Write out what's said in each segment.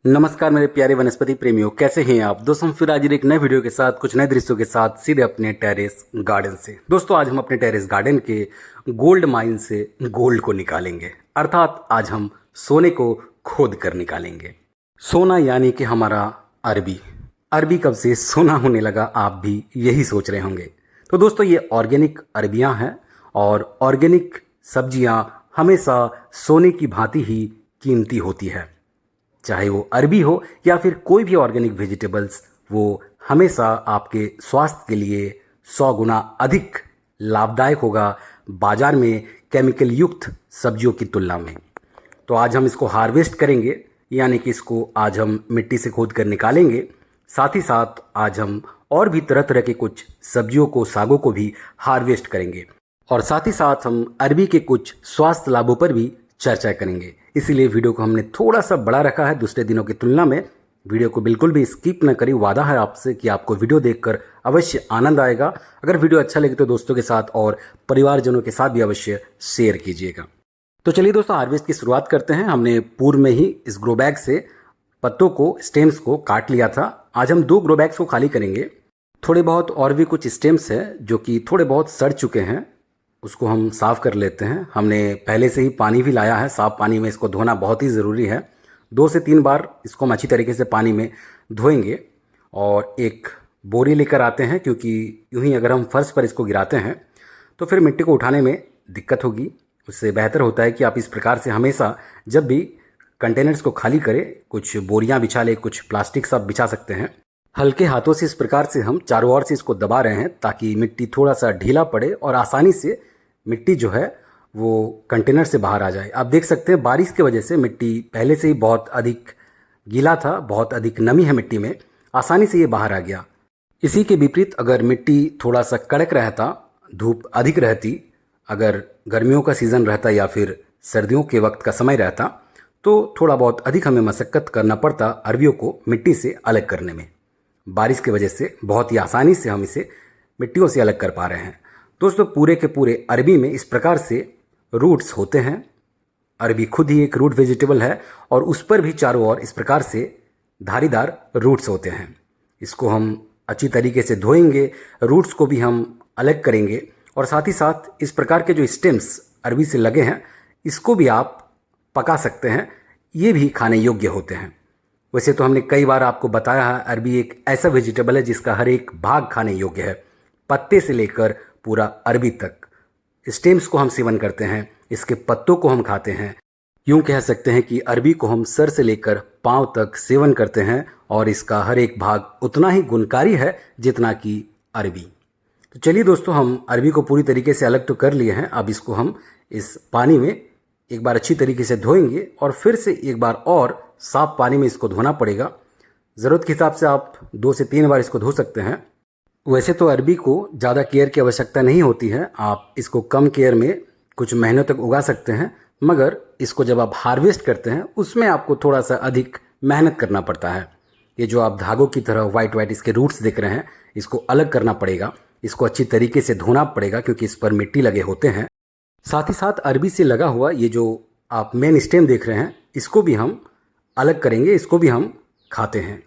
नमस्कार मेरे प्यारे वनस्पति प्रेमियों, कैसे हैं आप दोस्तों। फिर आज एक नए वीडियो के साथ कुछ नए दृश्यों के साथ सीधे अपने टेरेस गार्डन से। दोस्तों आज हम अपने टेरेस गार्डन के गोल्ड माइन से गोल्ड को निकालेंगे, अर्थात आज हम सोने को खोद कर निकालेंगे। सोना यानी कि हमारा अरबी। अरबी कब से सोना होने लगा, आप भी यही सोच रहे होंगे। तो दोस्तों ये ऑर्गेनिक अरबियाँ हैं और ऑर्गेनिक सब्जियाँ हमेशा सोने की भांति ही कीमती होती है। चाहे वो अरबी हो या फिर कोई भी ऑर्गेनिक वेजिटेबल्स, वो हमेशा आपके स्वास्थ्य के लिए 100 गुना अधिक लाभदायक होगा बाजार में केमिकल युक्त सब्जियों की तुलना में। तो आज हम इसको हार्वेस्ट करेंगे, यानी कि इसको आज हम मिट्टी से खोद कर निकालेंगे। साथ ही साथ आज हम और भी तरह तरह के कुछ सब्जियों को, सागों को भी हार्वेस्ट करेंगे और साथ ही साथ हम अरबी के कुछ स्वास्थ्य लाभों पर भी चर्चा करेंगे। इसीलिए वीडियो को हमने थोड़ा सा बड़ा रखा है दूसरे दिनों की तुलना में। वीडियो को बिल्कुल भी स्किप न करें। वादा है आपसे कि आपको वीडियो देखकर अवश्य आनंद आएगा। अगर वीडियो अच्छा लगे तो दोस्तों के साथ और परिवारजनों के साथ भी अवश्य शेयर कीजिएगा। तो चलिए दोस्तों, हार्वेस्ट की शुरुआत करते हैं। हमने पूर्व में ही इस ग्रो बैग से पत्तों को, स्टेम्स को काट लिया था। आज हम 2 ग्रो बैग्स को खाली करेंगे। थोड़े बहुत और भी कुछ स्टेम्स हैं जो कि थोड़े बहुत सड़ चुके हैं, उसको हम साफ़ कर लेते हैं। हमने पहले से ही पानी भी लाया है, साफ़ पानी में इसको धोना बहुत ही ज़रूरी है। 2 से 3 बार इसको हम अच्छी तरीके से पानी में धोएंगे और एक बोरी लेकर आते हैं, क्योंकि यूं ही अगर हम फर्श पर इसको गिराते हैं तो फिर मिट्टी को उठाने में दिक्कत होगी। उससे बेहतर होता है कि आप इस प्रकार से हमेशा जब भी कंटेनर्स को खाली करें, कुछ बोरियाँ बिछा लें, कुछ प्लास्टिक सब बिछा सकते हैं। हल्के हाथों से इस प्रकार से हम चारों ओर से इसको दबा रहे हैं ताकि मिट्टी थोड़ा सा ढीला पड़े और आसानी से मिट्टी जो है वो कंटेनर से बाहर आ जाए। आप देख सकते हैं बारिश की वजह से मिट्टी पहले से ही बहुत अधिक गीला था, बहुत अधिक नमी है मिट्टी में, आसानी से ये बाहर आ गया। इसी के विपरीत अगर मिट्टी थोड़ा सा कड़क रहता, धूप अधिक रहती, अगर गर्मियों का सीज़न रहता या फिर सर्दियों के वक्त का समय रहता, तो थोड़ा बहुत अधिक हमें मशक्कत करना पड़ता अरबियों को मिट्टी से अलग करने में। बारिश की वजह से बहुत ही आसानी से हम इसे मिट्टियों से अलग कर पा रहे हैं। दोस्तों पूरे के पूरे अरबी में इस प्रकार से रूट्स होते हैं। अरबी खुद ही एक रूट वेजिटेबल है और उस पर भी चारों ओर इस प्रकार से धारीदार रूट्स होते हैं। इसको हम अच्छी तरीके से धोएंगे, रूट्स को भी हम अलग करेंगे और साथ ही साथ इस प्रकार के जो स्टेम्स अरबी से लगे हैं इसको भी आप पका सकते हैं, ये भी खाने योग्य होते हैं। वैसे तो हमने कई बार आपको बताया है अरबी एक ऐसा वेजिटेबल है जिसका हर एक भाग खाने योग्य है, पत्ते से लेकर पूरा अरबी तक। स्टेम्स को हम सेवन करते हैं, इसके पत्तों को हम खाते हैं। यूं कह सकते हैं कि अरबी को हम सर से लेकर पांव तक सेवन करते हैं और इसका हर एक भाग उतना ही गुणकारी है जितना कि अरबी। तो चलिए दोस्तों, हम अरबी को पूरी तरीके से अलग तो कर लिए हैं। अब इसको हम इस पानी में एक बार अच्छी तरीके से धोएंगे और फिर से एक बार और साफ पानी में इसको धोना पड़ेगा। ज़रूरत के हिसाब से आप 2 से 3 बार इसको धो सकते हैं। वैसे तो अरबी को ज़्यादा केयर की आवश्यकता नहीं होती है, आप इसको कम केयर में कुछ महीनों तक उगा सकते हैं, मगर इसको जब आप हार्वेस्ट करते हैं उसमें आपको थोड़ा सा अधिक मेहनत करना पड़ता है। ये जो आप धागों की तरह वाइट वाइट इसके रूट्स देख रहे हैं, इसको अलग करना पड़ेगा, इसको अच्छी तरीके से धोना पड़ेगा क्योंकि इस पर मिट्टी लगे होते हैं। साथ ही साथ अरबी से लगा हुआ ये जो आप मेन स्टेम देख रहे हैं इसको भी हम अलग करेंगे, इसको भी हम खाते हैं।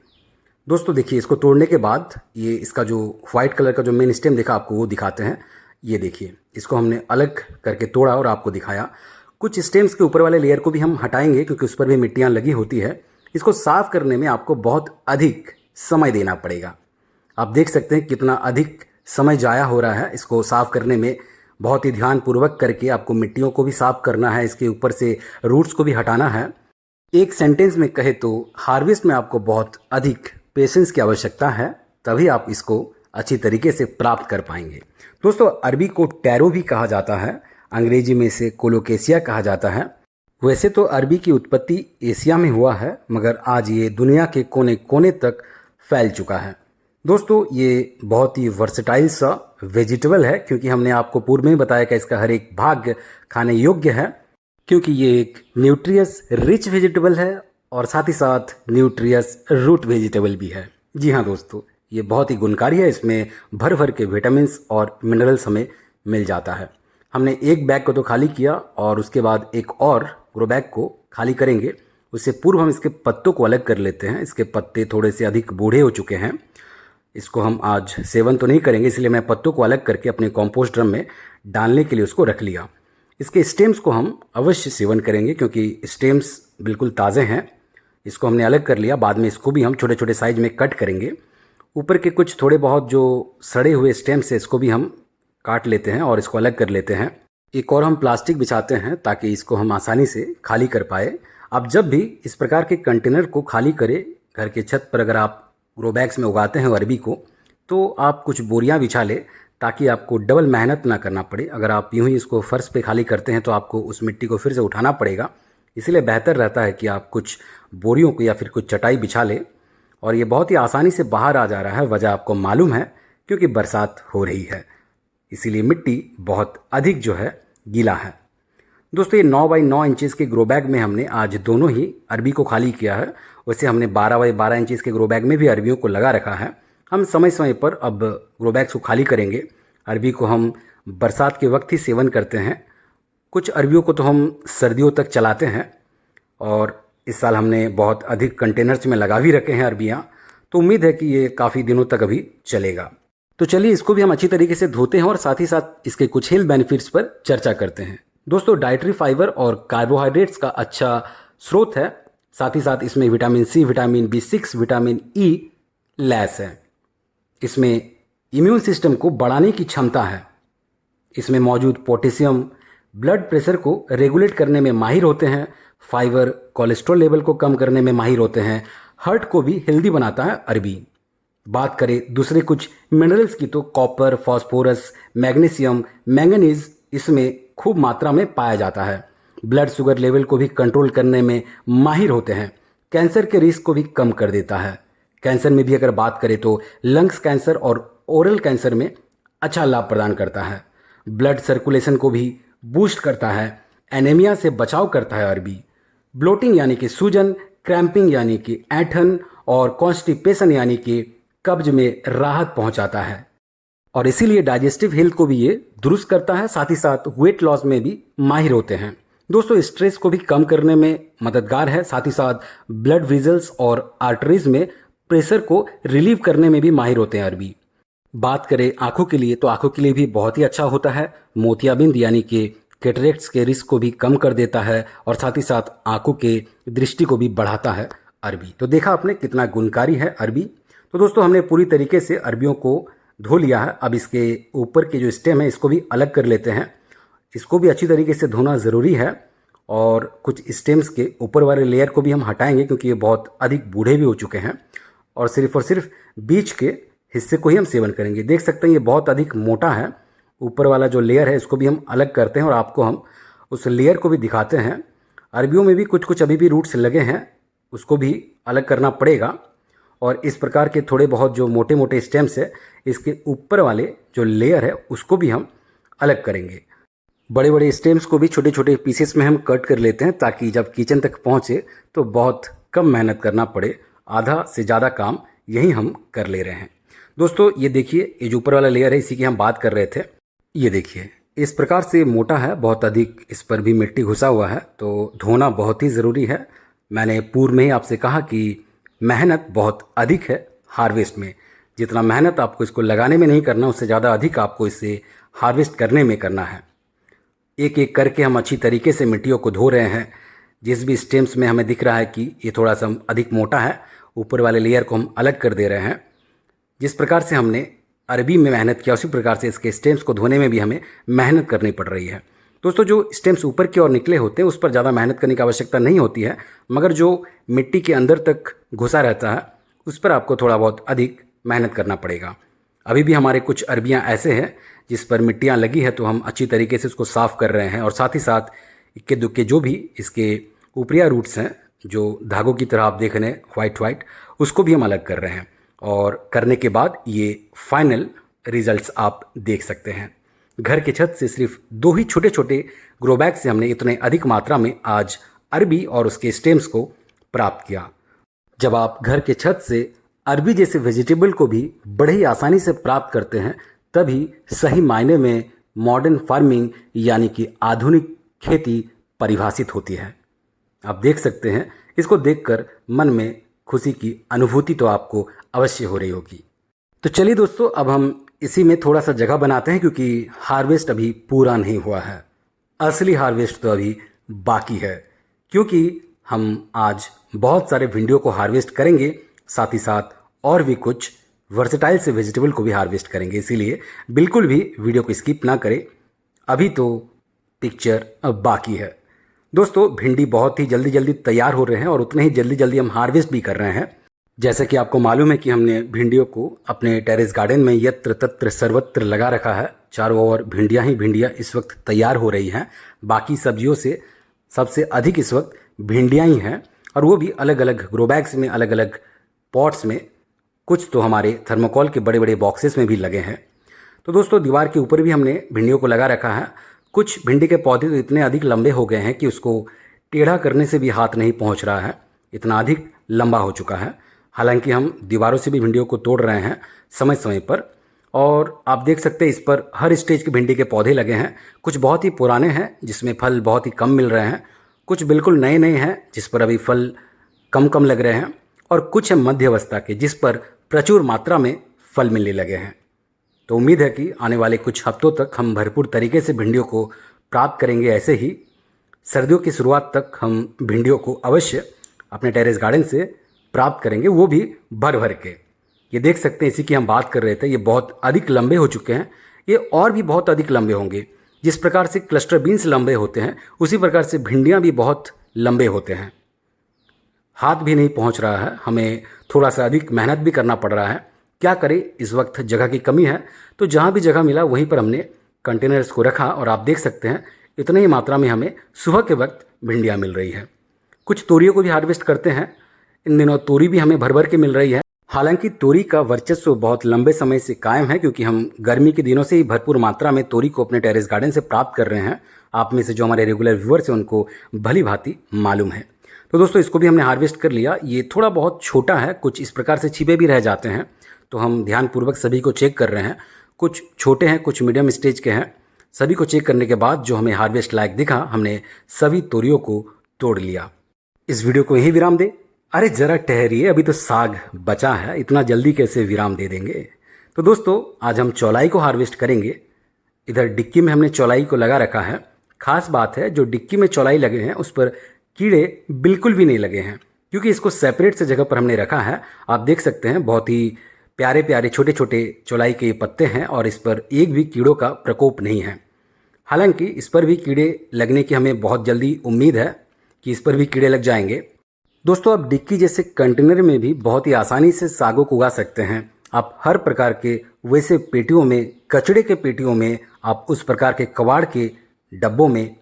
दोस्तों देखिए, इसको तोड़ने के बाद ये इसका जो वाइट कलर का जो मेन स्टेम देखा आपको वो दिखाते हैं। ये देखिए, इसको हमने अलग करके तोड़ा और आपको दिखाया। कुछ स्टेम्स के ऊपर वाले लेयर को भी हम हटाएंगे क्योंकि उस पर भी मिट्टियाँ लगी होती है। इसको साफ़ करने में आपको बहुत अधिक समय देना पड़ेगा। आप देख सकते हैं कितना अधिक समय जाया हो रहा है इसको साफ़ करने में। बहुत ही ध्यानपूर्वक करके आपको मिट्टियों को भी साफ़ करना है, इसके ऊपर से रूट्स को भी हटाना है। एक सेंटेंस में कहे तो हार्वेस्ट में आपको बहुत अधिक पेशेंस की आवश्यकता है, तभी आप इसको अच्छी तरीके से प्राप्त कर पाएंगे। दोस्तों अरबी को टैरो भी कहा जाता है, अंग्रेजी में इसे कोलोकेशिया कहा जाता है। वैसे तो अरबी की उत्पत्ति एशिया में हुआ है, मगर आज ये दुनिया के कोने कोने तक फैल चुका है। दोस्तों ये बहुत ही वर्सेटाइल सा वेजिटेबल है, क्योंकि हमने आपको पूर्व में बताया कि इसका हर एक भाग खाने योग्य है, क्योंकि ये एक न्यूट्रियस रिच वेजिटेबल है और साथ ही साथ न्यूट्रियस रूट वेजिटेबल भी है। जी हाँ दोस्तों, ये बहुत ही गुणकारी है, इसमें भर भर के विटामिन्स और मिनरल्स हमें मिल जाता है। हमने एक बैग को तो खाली किया और उसके बाद एक और ग्रो बैग को खाली करेंगे उससे पूर्व हम इसके पत्तों को अलग कर लेते हैं। इसके पत्ते थोड़े से अधिक बूढ़े हो चुके हैं। इसको हम आज सेवन तो नहीं करेंगे, इसलिए मैं पत्तों को अलग करके अपने कंपोस्ट ड्रम में डालने के लिए उसको रख लिया। इसके स्टेम्स को हम अवश्य सेवन करेंगे क्योंकि स्टेम्स बिल्कुल ताज़े हैं। इसको हमने अलग कर लिया। बाद में इसको भी हम छोटे छोटे साइज में कट करेंगे। ऊपर के कुछ थोड़े बहुत जो सड़े हुए स्टेम्स है इसको भी हम काट लेते हैं और इसको अलग कर लेते हैं। एक और हम प्लास्टिक बिछाते हैं ताकि इसको हम आसानी से खाली कर पाए। आप जब भी इस प्रकार के कंटेनर को खाली करें, घर के छत पर अगर आप ग्रो बैग्स में उगाते हैं अरबी को, तो आप कुछ बोरियां बिछा लें ताकि आपको डबल मेहनत ना करना पड़े। अगर आप यूं ही इसको फर्श पे खाली करते हैं तो आपको उस मिट्टी को फिर से उठाना पड़ेगा। इसलिए बेहतर रहता है कि आप कुछ बोरियों को या फिर कुछ चटाई बिछा लें। और ये बहुत ही आसानी से बाहर आ जा रहा है। वजह आपको मालूम है, क्योंकि बरसात हो रही है, इसीलिए मिट्टी बहुत अधिक जो है गीला है। दोस्तों, ये 9 बाई 9 इंचेस के ग्रो बैग में हमने आज दोनों ही अरबी को खाली किया है। वैसे हमने 12 बाई 12 इंचेस के ग्रो बैग में भी अरबियों को लगा रखा है। हम समय समय पर अब ग्रो बैग्स को खाली करेंगे। अरबी को हम बरसात के वक्त ही सेवन करते हैं। कुछ अरबियों को तो हम सर्दियों तक चलाते हैं और इस साल हमने बहुत अधिक कंटेनर्स में लगा भी रखे हैं अरबियाँ, तो उम्मीद है कि ये काफ़ी दिनों तक अभी चलेगा। तो चलिए इसको भी हम अच्छी तरीके से धोते हैं और साथ ही साथ इसके कुछ हेल्थ बेनिफिट्स पर चर्चा करते हैं। दोस्तों, डाइटरी फाइबर और कार्बोहाइड्रेट्स का अच्छा स्रोत है। साथ ही साथ इसमें vitamin C, vitamin B6, vitamin E लैस है। इसमें इम्यून सिस्टम को बढ़ाने की क्षमता है। इसमें मौजूद पोटेशियम ब्लड प्रेशर को रेगुलेट करने में माहिर होते हैं। फाइबर कोलेस्ट्रॉल लेवल को कम करने में माहिर होते हैं। हार्ट को भी हेल्दी बनाता है अरबी। बात करें दूसरे कुछ मिनरल्स की तो कॉपर, फास्फोरस, मैग्नीशियम, मैंगनीज इसमें खूब मात्रा में पाया जाता है। ब्लड शुगर लेवल को भी कंट्रोल करने में माहिर होते हैं। कैंसर के रिस्क को भी कम कर देता है। कैंसर में भी अगर बात करें तो लंग्स कैंसर और ओरल कैंसर में अच्छा लाभ प्रदान करता है। ब्लड सर्कुलेशन को भी बूस्ट करता है। एनीमिया से बचाव करता है अरबी। ब्लोटिंग यानी कि सूजन, क्रैम्पिंग यानी कि ऐंठन और कॉन्स्टिपेशन यानी कि कब्ज में राहत पहुंचाता है और इसीलिए डाइजेस्टिव हेल्थ को भी ये दुरुस्त करता है। साथ ही साथ वेट लॉस में भी माहिर होते हैं। दोस्तों, स्ट्रेस को भी कम करने में मददगार है। साथ ही साथ ब्लड वेजल्स और आर्टरीज में प्रेशर को रिलीव करने में भी माहिर होते हैं अरबी। बात करें आंखों के लिए तो आंखों के लिए भी बहुत ही अच्छा होता है। मोतियाबिंद यानी कि कैटरेक्ट्स के रिस्क को भी कम कर देता है और साथ ही साथ आंखों के दृष्टि को भी बढ़ाता है अरबी। तो देखा आपने कितना गुणकारी है अरबी। तो दोस्तों, हमने पूरी तरीके से अरबियों को धो लिया है। अब इसके ऊपर के जो स्टेम है इसको भी अलग कर लेते हैं। इसको भी अच्छी तरीके से धोना ज़रूरी है और कुछ स्टेम्स के ऊपर वाले लेयर को भी हम हटाएंगे क्योंकि ये बहुत अधिक बूढ़े भी हो चुके हैं और सिर्फ बीच के हिस्से को ही हम सेवन करेंगे। देख सकते हैं ये बहुत अधिक मोटा है। ऊपर वाला जो लेयर है इसको भी हम अलग करते हैं और आपको हम उस लेयर को भी दिखाते हैं। अरबियों में भी कुछ अभी भी रूट्स लगे हैं, उसको भी अलग करना पड़ेगा। और इस प्रकार के थोड़े बहुत जो मोटे मोटे स्टेम्स है इसके ऊपर वाले जो लेयर है उसको भी हम अलग करेंगे। बड़े बड़े स्टेम्स को भी छोटे छोटे पीसेस में हम कट कर लेते हैं ताकि जब किचन तक पहुँचे तो बहुत कम मेहनत करना पड़े। आधा से ज़्यादा काम यही हम कर ले रहे हैं। दोस्तों, ये देखिए, ये जो ऊपर वाला लेयर है इसी की हम बात कर रहे थे। ये देखिए, इस प्रकार से मोटा है, बहुत अधिक इस पर भी मिट्टी घुसा हुआ है, तो धोना बहुत ही ज़रूरी है। मैंने पूर्व में ही आपसे कहा कि मेहनत बहुत अधिक है हार्वेस्ट में। जितना मेहनत आपको इसको लगाने में नहीं करना उससे ज़्यादा अधिक आपको इसे हार्वेस्ट करने में करना है। एक एक करके हम अच्छी तरीके से मिट्टियों को धो रहे हैं। जिस भी स्टेम्स में हमें दिख रहा है कि ये थोड़ा सा अधिक मोटा है, ऊपर वाले लेयर को हम अलग कर दे रहे हैं। जिस प्रकार से हमने अरबी में मेहनत किया उसी प्रकार से इसके स्टेम्स को धोने में भी हमें मेहनत करनी पड़ रही है। दोस्तों, जो स्टेम्स ऊपर की ओर निकले होते हैं उस पर ज़्यादा मेहनत करने की आवश्यकता नहीं होती है, मगर जो मिट्टी के अंदर तक घुसा रहता है उस पर आपको थोड़ा बहुत अधिक मेहनत करना पड़ेगा। अभी भी हमारे कुछ अरबियाँ ऐसे हैं जिस पर मिट्टियाँ लगी है, तो हम अच्छी तरीके से उसको साफ़ कर रहे हैं और साथ ही साथ इक्के दुक्के जो भी इसके ऊपरिया रूट्स हैं जो धागों की तरह आप देख रहे हैं वाइट, उसको भी हम अलग कर रहे हैं। और करने के बाद ये फाइनल रिजल्ट्स आप देख सकते हैं। घर के छत से सिर्फ 2 ही छोटे छोटे ग्रो बैग से हमने इतने अधिक मात्रा में आज अरबी और उसके स्टेम्स को प्राप्त किया। जब आप घर के छत से अरबी जैसे वेजिटेबल को भी बड़े ही आसानी से प्राप्त करते हैं तभी सही मायने में मॉडर्न फार्मिंग यानी कि आधुनिक खेती परिभाषित होती है। आप देख सकते हैं इसको देखकर मन में खुशी की अनुभूति तो आपको अवश्य हो रही होगी। तो चलिए दोस्तों, अब हम इसी में थोड़ा सा जगह बनाते हैं, क्योंकि हार्वेस्ट अभी पूरा नहीं हुआ है। असली हार्वेस्ट तो अभी बाकी है, क्योंकि हम आज बहुत सारे भिंडियों को हार्वेस्ट करेंगे, साथ ही साथ और भी कुछ वर्सेटाइल से वेजिटेबल को भी हार्वेस्ट करेंगे। इसीलिए बिल्कुल भी वीडियो को स्किप ना करें, अभी तो पिक्चर अब बाकी है। दोस्तों, भिंडी बहुत ही जल्दी जल्दी तैयार हो रहे हैं और उतने ही जल्दी जल्दी हम हार्वेस्ट भी कर रहे हैं। जैसे कि आपको मालूम है कि हमने भिंडियों को अपने टेरेस गार्डन में यत्र तत्र सर्वत्र लगा रखा है। चारों ओर भिंडियाँ ही भिंडियाँ इस वक्त तैयार हो रही हैं। बाकी सब्जियों से सबसे अधिक इस वक्त भिंडियाँ ही हैं, और वो भी अलग अलग ग्रो बैग्स में, अलग अलग पॉट्स में। कुछ तो हमारे थर्मोकॉल के बड़े बड़े बॉक्सेस में भी लगे हैं। तो दोस्तों, दीवार के ऊपर भी हमने भिंडियों को लगा रखा है। कुछ भिंडी के पौधे तो इतने अधिक लंबे हो गए हैं कि उसको टेढ़ा करने से भी हाथ नहीं पहुंच रहा है, इतना अधिक लंबा हो चुका है। हालांकि हम दीवारों से भी भिंडियों को तोड़ रहे हैं समय समय पर, और आप देख सकते हैं इस पर हर स्टेज के भिंडी के पौधे लगे हैं। कुछ बहुत ही पुराने हैं जिसमें फल बहुत ही कम मिल रहे हैं, कुछ बिल्कुल नए नए हैं जिस पर अभी फल कम कम लग रहे हैं, और कुछ हैं मध्य अवस्था के जिस पर प्रचुर मात्रा में फल मिलने लगे हैं। तो उम्मीद है कि आने वाले कुछ हफ्तों तक हम भरपूर तरीके से भिंडियों को प्राप्त करेंगे। ऐसे ही सर्दियों की शुरुआत तक हम भिंडियों को अवश्य अपने टेरेस गार्डन से प्राप्त करेंगे, वो भी भर भर के। ये देख सकते हैं, इसी की हम बात कर रहे थे, ये बहुत अधिक लंबे हो चुके हैं। ये और भी बहुत अधिक लंबे होंगे। जिस प्रकार से क्लस्टर बीन्स लंबे होते हैं, उसी प्रकार से भिंडियाँ भी बहुत लंबे होते हैं। हाथ भी नहीं पहुंच रहा है, हमें थोड़ा सा अधिक मेहनत भी करना पड़ रहा है। क्या करें, इस वक्त जगह की कमी है, तो जहाँ भी जगह मिला वहीं पर हमने कंटेनर्स को रखा, और आप देख सकते हैं इतनी ही मात्रा में हमें सुबह के वक्त भिंडियाँ मिल रही है। कुछ तोरियों को भी हार्वेस्ट करते हैं। इन दिनों तोरी भी हमें भर भर के मिल रही है। हालांकि तोरी का वर्चस्व बहुत लंबे समय से कायम है, क्योंकि हम गर्मी के दिनों से ही भरपूर मात्रा में तोरी को अपने टेरेस गार्डन से प्राप्त कर रहे हैं। आप में से जो हमारे रेगुलर व्यूअर्स हैं उनको भली भांति मालूम है। तो दोस्तों, इसको भी हमने हार्वेस्ट कर लिया। ये थोड़ा बहुत छोटा है, कुछ इस प्रकार से छिपे भी रह जाते हैं, तो हम ध्यानपूर्वक सभी को चेक कर रहे हैं। कुछ छोटे हैं, कुछ मीडियम स्टेज के हैं। सभी को चेक करने के बाद जो हमें हार्वेस्ट लायक दिखा, हमने सभी तोरियों को तोड़ लिया। इस वीडियो को यहीं विराम दे। अरे जरा ठहरिए, अभी तो साग बचा है, इतना जल्दी कैसे विराम दे देंगे। तो दोस्तों, आज हम चौलाई को हार्वेस्ट करेंगे। इधर डिक्की में हमने चौलाई को लगा रखा है। खास बात है, जो डिक्की में चौलाई लगे हैं उस पर कीड़े बिल्कुल भी नहीं लगे हैं, क्योंकि इसको सेपरेट से जगह पर हमने रखा है। आप देख सकते हैं बहुत ही प्यारे प्यारे छोटे छोटे चौलाई के पत्ते हैं, और इस पर एक भी कीड़ों का प्रकोप नहीं है। हालांकि इस पर भी कीड़े लगने की हमें बहुत जल्दी उम्मीद है कि इस पर भी कीड़े लग जाएंगे। दोस्तों, आप डिक्की जैसे कंटेनर में भी बहुत ही आसानी से सागों को उगा सकते हैं। आप हर प्रकार के वैसे पेटियों में, कचड़े के पेटियों में, आप उस प्रकार के कबाड़ के डब्बों में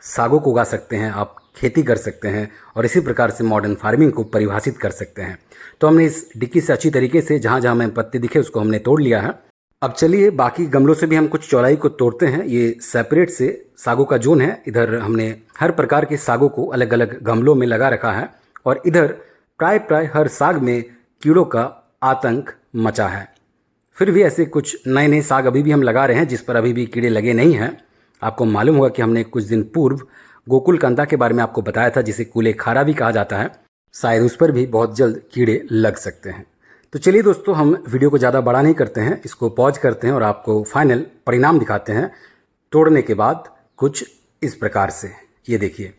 सागों को उगा सकते हैं। आप खेती कर सकते हैं और इसी प्रकार से मॉडर्न फार्मिंग को परिभाषित कर सकते हैं। तो हमने इस डिक्की से अच्छी तरीके से जहाँ जहाँ हमें पत्ते दिखे उसको हमने तोड़ लिया है। अब चलिए बाकी गमलों से भी हम कुछ चौलाई को तोड़ते हैं। ये सेपरेट से सागों का जोन है। इधर हमने हर प्रकार के सागों को अलग अलग गमलों में लगा रखा है, और इधर प्राय हर साग में कीड़ों का आतंक मचा है। फिर भी ऐसे कुछ नए नए साग अभी भी हम लगा रहे हैं जिस पर अभी भी कीड़े लगे नहीं हैं। आपको मालूम होगा कि हमने कुछ दिन पूर्व गोकुल कांता के बारे में आपको बताया था, जिसे कूले खारा भी कहा जाता है। शायद उस पर भी बहुत जल्द कीड़े लग सकते हैं। तो चलिए दोस्तों, हम वीडियो को ज़्यादा बड़ा नहीं करते हैं, इसको पॉज करते हैं और आपको फाइनल परिणाम दिखाते हैं तोड़ने के बाद। कुछ इस प्रकार से ये देखिए,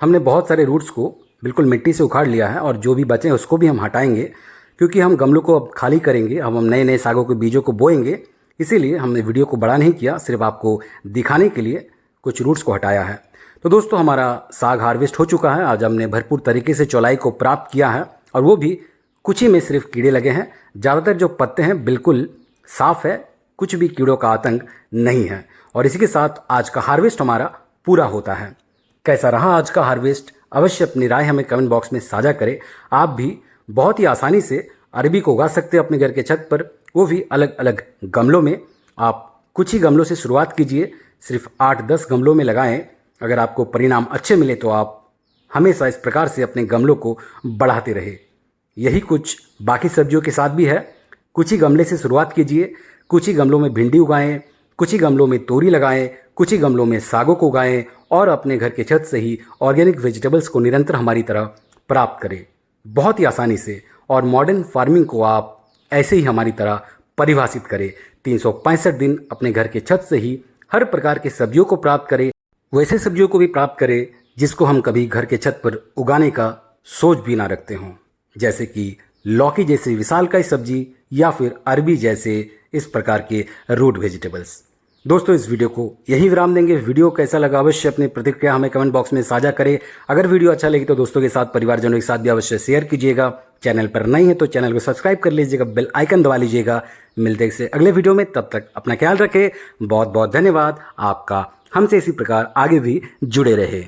हमने बहुत सारे रूट्स को बिल्कुल मिट्टी से उखाड़ लिया है, और जो भी बचे हैं उसको भी हम हटाएंगे, क्योंकि हम गमलों को अब खाली करेंगे। अब हम नए नए सागों के बीजों को बोएंगे, इसीलिए हमने वीडियो को बड़ा नहीं किया, सिर्फ आपको दिखाने के लिए कुछ रूट्स को हटाया है। तो दोस्तों, हमारा साग हार्वेस्ट हो चुका है। आज हमने भरपूर तरीके से चौलाई को प्राप्त किया है, और वो भी कुछ ही में सिर्फ कीड़े लगे हैं। ज़्यादातर जो पत्ते हैं बिल्कुल साफ है, कुछ भी कीड़ों का आतंक नहीं है। और इसी के साथ आज का हार्वेस्ट हमारा पूरा होता है। कैसा रहा आज का हार्वेस्ट, अवश्य अपनी राय हमें कमेंट बॉक्स में साझा करें। आप भी बहुत ही आसानी से अरबी को उगा सकते हैं अपने घर के छत पर, वो भी अलग अलग गमलों में। आप कुछ ही गमलों से शुरुआत कीजिए, सिर्फ 8-10 गमलों में लगाएं। अगर आपको परिणाम अच्छे मिले तो आप हमेशा इस प्रकार से अपने गमलों को बढ़ाते रहे। यही कुछ बाकी सब्जियों के साथ भी है। कुछ ही गमले से शुरुआत कीजिए, कुछ ही गमलों में भिंडी उगाएं, कुछ ही गमलों में तोरी लगाएं, कुछ ही गमलों में सागों को उगाएं, और अपने घर के छत से ही ऑर्गेनिक वेजिटेबल्स को निरंतर हमारी तरह प्राप्त करें बहुत ही आसानी से। और मॉडर्न फार्मिंग को आप ऐसे ही हमारी तरह परिभाषित करें। 365 दिन अपने घर के छत से ही हर प्रकार के सब्जियों को प्राप्त करें, वैसे सब्जियों को भी प्राप्त करें जिसको हम कभी घर के छत पर उगाने का सोच भी ना रखते हों, जैसे कि लौकी जैसी विशालकाय सब्जी या फिर अरबी जैसे इस प्रकार के रूट वेजिटेबल्स। दोस्तों इस वीडियो को यही विराम देंगे। वीडियो कैसा लगा अवश्य अपनी प्रतिक्रिया हमें कमेंट बॉक्स में साझा करें। अगर वीडियो अच्छा लगे तो दोस्तों के साथ, परिवारजनों के साथ भी अवश्य शेयर कीजिएगा। चैनल पर नए हैं तो चैनल को सब्सक्राइब कर लीजिएगा, बेल आइकन दबा लीजिएगा। मिलते हैं से अगले वीडियो में, तब तक अपना ख्याल रखें। बहुत बहुत धन्यवाद आपका हमसे इसी प्रकार आगे भी जुड़े रहे।